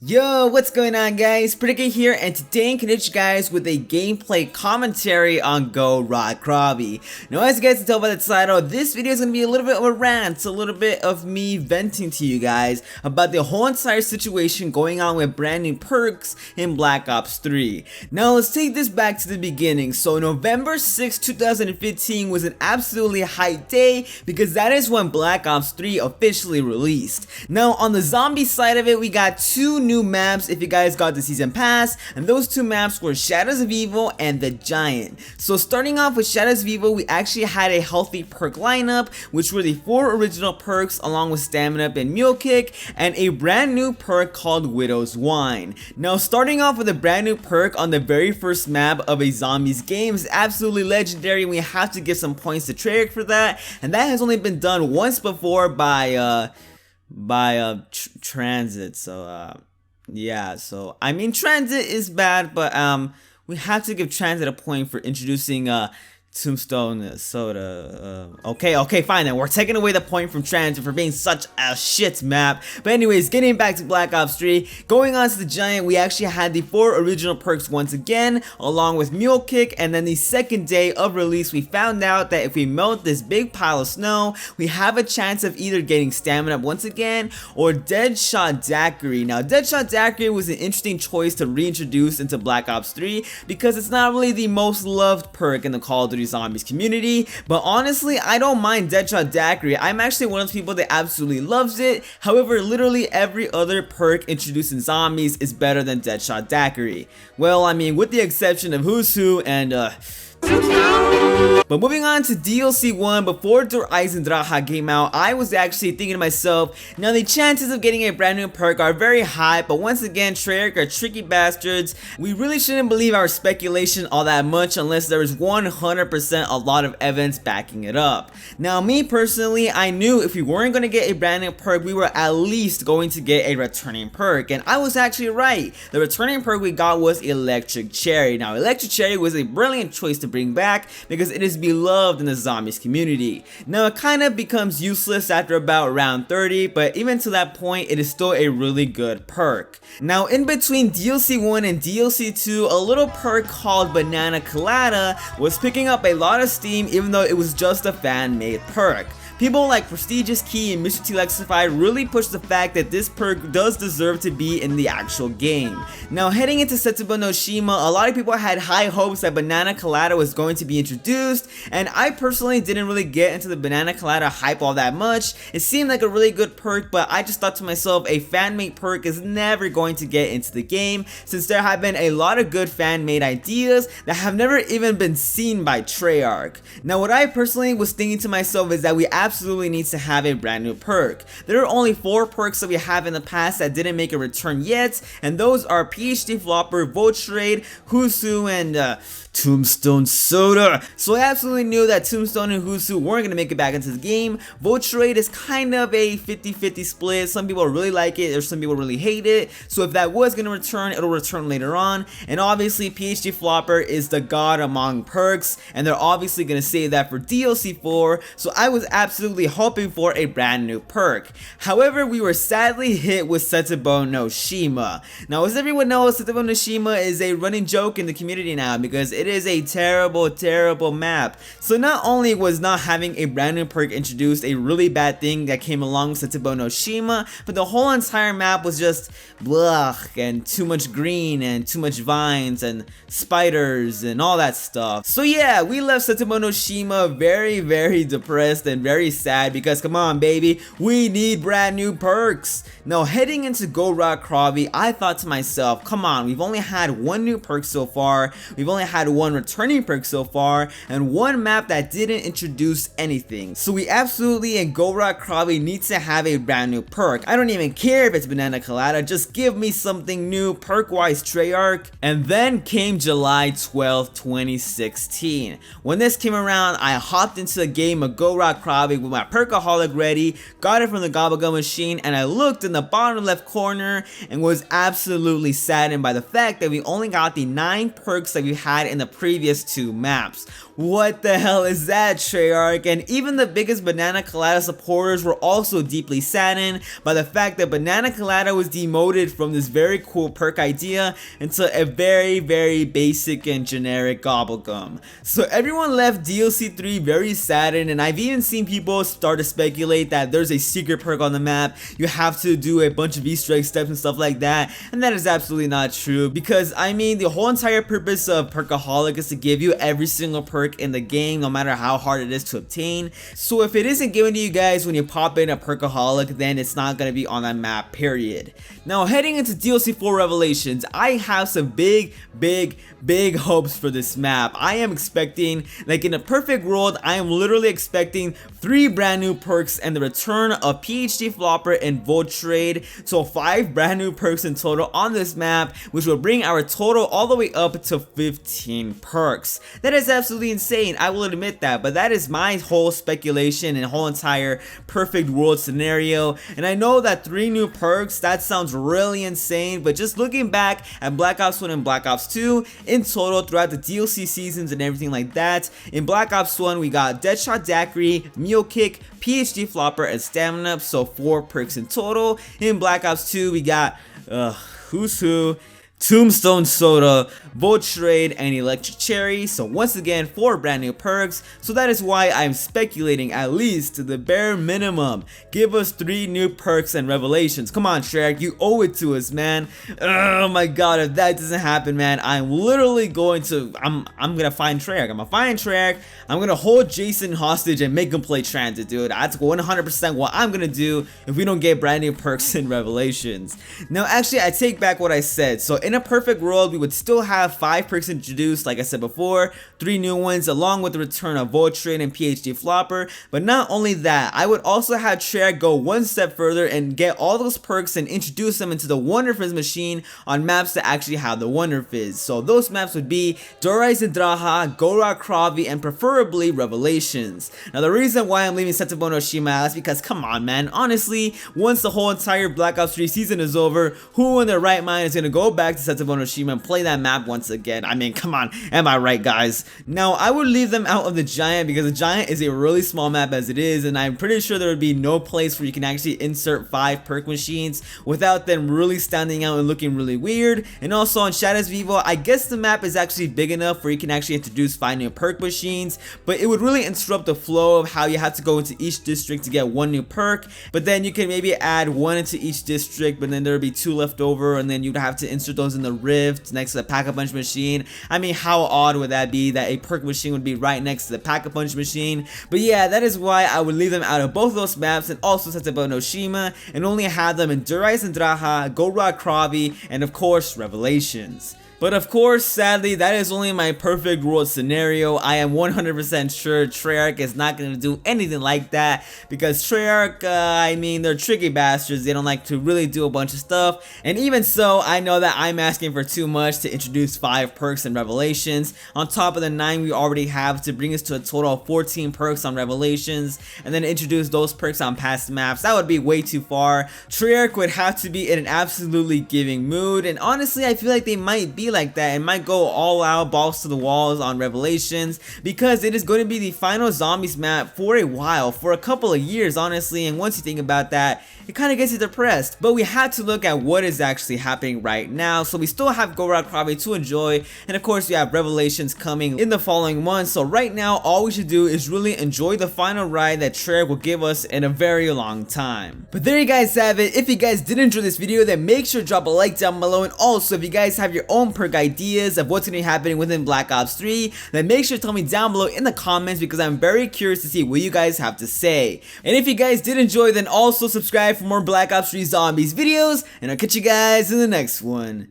Yo, what's going on guys? Perk here, and today I'm gonna hit you guys with a gameplay commentary on Birocractic. Now as you guys can tell by the title, this video is gonna be a little bit of a rant, a little bit of me venting to you guys about the whole entire situation going on with brand new perks in Black Ops 3. Now let's take this back to the beginning. So November 6, 2015 was an absolutely hype day because that is when Black Ops 3 officially released. Now on the zombie side of it, we got two new maps if you guys got the season pass, and those two maps were Shadows of Evil and the Giant. So starting off with Shadows of Evil, we actually had a healthy perk lineup, which were the 4 original perks along with Stamina and Mule Kick, and a brand new perk called Widow's Wine. Now starting off with a brand new perk on the very first map of a zombies game is absolutely legendary, and we have to give some points to Treyarch for that, and that has only been done once before by Transit. So yeah, so I mean Transit is bad, but we have to give Transit a point for introducing Tombstone Soda. Okay, fine then. We're taking away the point from Transit for being such a shit map. But anyways, getting back to Black Ops 3, going on to the Giant, we actually had the 4 original perks once again, along with Mule Kick, and then the second day of release, we found out that if we melt this big pile of snow, we have a chance of either getting Stamina once again, or Deadshot Daiquiri. Now, Deadshot Daiquiri was an interesting choice to reintroduce into Black Ops 3, because it's not really the most loved perk in the Call of Duty Zombies community, but honestly I don't mind Deadshot Daiquiri. I'm actually one of the people that absolutely loves it. However, literally every other perk introduced in zombies is better than Deadshot Daiquiri. Well, I mean, with the exception of Who's Who and but moving on to DLC 1, before Der Eisendrache came out, I was actually thinking to myself, now the chances of getting a brand new perk are very high, but once again, Treyarch are tricky bastards. We really shouldn't believe our speculation all that much unless there is 100% a lot of evidence backing it up. Now me personally, I knew if we weren't going to get a brand new perk, we were at least going to get a returning perk, and I was actually right. The returning perk we got was Electric Cherry. Now Electric Cherry was a brilliant choice to bring back because it is beloved in the zombies community. Now it kind of becomes useless after about round 30, but even to that point it is still a really good perk. Now in between DLC 1 and DLC 2, a little perk called Banana Colada was picking up a lot of steam, even though it was just a fan-made perk. People like Prestigious Key and Mr. T Lexified really pushed the fact that this perk does deserve to be in the actual game. Now heading into Setsubo no Shima, a lot of people had high hopes that Banana Colada was going to be introduced, and I personally didn't really get into the Banana Colada hype all that much. It seemed like a really good perk, but I just thought to myself, a fan-made perk is never going to get into the game, since there have been a lot of good fan-made ideas that have never even been seen by Treyarch. Now what I personally was thinking to myself is that we absolutely needs to have a brand new perk. There are only 4 perks that we have in the past that didn't make a return yet, and those are PhD Flopper, Voltrade, Who's Who, and Tombstone Soda. So I absolutely knew that Tombstone and Who's Who weren't going to make it back into the game. Voltrade is kind of a 50-50 split. Some people really like it, or some people really hate it. So if that was going to return, it'll return later on. And obviously PhD Flopper is the god among perks, and they're obviously going to save that for DLC 4. So I was absolutely hoping for a brand new perk. However, we were sadly hit with Setsubo no Shima. Now as everyone knows, Setsubo no Shima is a running joke in the community now because it is a terrible map. So not only was not having a brand new perk introduced a really bad thing that came along with Setsubo no Shima, but the whole entire map was just blah, and too much green and too much vines and spiders and all that stuff. So yeah, we left Setsubo no Shima very depressed and very sad because come on baby, we need brand new perks. Now heading into Birocractic, I thought to myself, come on, we've only had 1 new perk so far, we've only had 1 returning perk so far, and 1 map that didn't introduce anything. So we absolutely in Birocractic need to have a brand new perk. I don't even care if it's Banana Colada, just give me something new perk wise, Treyarch. And then came July 12th, 2016. When this came around, I hopped into a game of Birocractic with my Perkaholic ready, got it from the Gobble machine, and I looked in the bottom left corner and was absolutely saddened by the fact that we only got the 9 perks that we had in in the previous 2 maps. What the hell is that, Treyarch? And even the biggest Banana Colada supporters were also deeply saddened by the fact that Banana Colada was demoted from this very cool perk idea into a very basic and generic gobblegum. So everyone left DLC 3 very saddened, and I've even seen people start to speculate that there's a secret perk on the map. You have to do a bunch of Easter egg steps and stuff like that, and that is absolutely not true, because I mean the whole entire purpose of Perkaholic is to give you every single perk in the game, no matter how hard it is to obtain. So if it isn't given to you guys when you pop in a Perkaholic, then it's not going to be on that map, period. Now heading into DLC 4 Revelations, I have some big hopes for this map. I am expecting, like in a perfect world, I am literally expecting 3 brand new perks and the return of PhD Flopper and Vote Trade. So 5 brand new perks in total on this map, which will bring our total all the way up to 15 perks. That is absolutely insane, I will admit that, but that is my whole speculation and whole entire perfect world scenario. And I know that 3 new perks, that sounds really insane, but just looking back at Black Ops 1 and Black Ops 2 in total throughout the DLC seasons and everything like that, in Black Ops 1 we got Deadshot Daiquiri, Mule Kick, PhD Flopper, and Stamina, so 4 perks in total. In Black Ops 2 we got who's who, Tombstone Soda, Vote Trade, and Electric Cherry. So once again, 4 brand new perks. So that is why I'm speculating, at least to the bare minimum, give us 3 new perks and revelations. Come on, Treyarch, you owe it to us, man. Oh my god, if that doesn't happen, man, I'm literally going to, I'm gonna find Treyarch. I'm gonna find Treyarch. I'm gonna hold Jason hostage and make him play Transit, dude. That's 100% what I'm gonna do if we don't get brand new perks and revelations. Now, actually, I take back what I said. So in a perfect world, we would still have 5 perks introduced, like I said before, 3 new ones, along with the return of Vote Trade and PhD Flopper. But not only that, I would also have Treyarch go one step further and get all those perks and introduce them into the Wonder Fizz machine on maps that actually have the Wonder Fizz. So those maps would be Dorais and Draha, Gorak Kravi, and preferably Revelations. Now the reason why I'm leaving Setsubou no Shima is because, come on, man, honestly, once the whole entire Black Ops 3 season is over, who in their right mind is gonna go back to Setsubou no Shima and play that map once again? I mean, come on, am I right, guys? Now, I would leave them out of the Giant because the Giant is a really small map as it is, and I'm pretty sure there would be no place where you can actually insert 5 perk machines without them really standing out and looking really weird. And also on Shadows Vivo, I guess the map is actually big enough where you can actually introduce 5 new perk machines, but it would really interrupt the flow of how you have to go into each district to get 1 new perk. But then you can maybe add 1 into each district, but then there would be 2 left over, and then you'd have to insert those in the Rift next to the Pack-a-Punch machine. I mean, how odd would that be that a perk machine would be right next to the Pack-a-Punch machine? But yeah, that is why I would leave them out of both those maps and also Setsubou no Shima, and only have them in Dorais and Draha, Gorak Kravi, and of course Revelations. But of course, sadly, that is only my perfect world scenario. I am 100% sure Treyarch is not going to do anything like that, because Treyarch, I mean, they're tricky bastards. They don't like to really do a bunch of stuff. And even so, I know that I'm asking for too much to introduce 5 perks and revelations on top of the 9 we already have, to bring us to a total of 14 perks on revelations, and then introduce those perks on past maps. That would be way too far. Treyarch would have to be in an absolutely giving mood, and honestly, I feel like they might be like that and might go all out, balls to the walls on Revelations, because it is going to be the final zombies map for a while, for a couple of years, honestly. And once you think about that, it kind of gets you depressed. But we had to look at what is actually happening right now. So we still have Gorak Krabi to enjoy, and of course we have Revelations coming in the following months. So right now, all we should do is really enjoy the final ride that Treyarch will give us in a very long time. But there you guys have it. If you guys did enjoy this video, then make sure to drop a like down below, and also if you guys have your own perk ideas of what's going to be happening within Black Ops 3, then make sure to tell me down below in the comments, because I'm very curious to see what you guys have to say. And if you guys did enjoy, then also subscribe for more Black Ops 3 Zombies videos, and I'll catch you guys in the next one.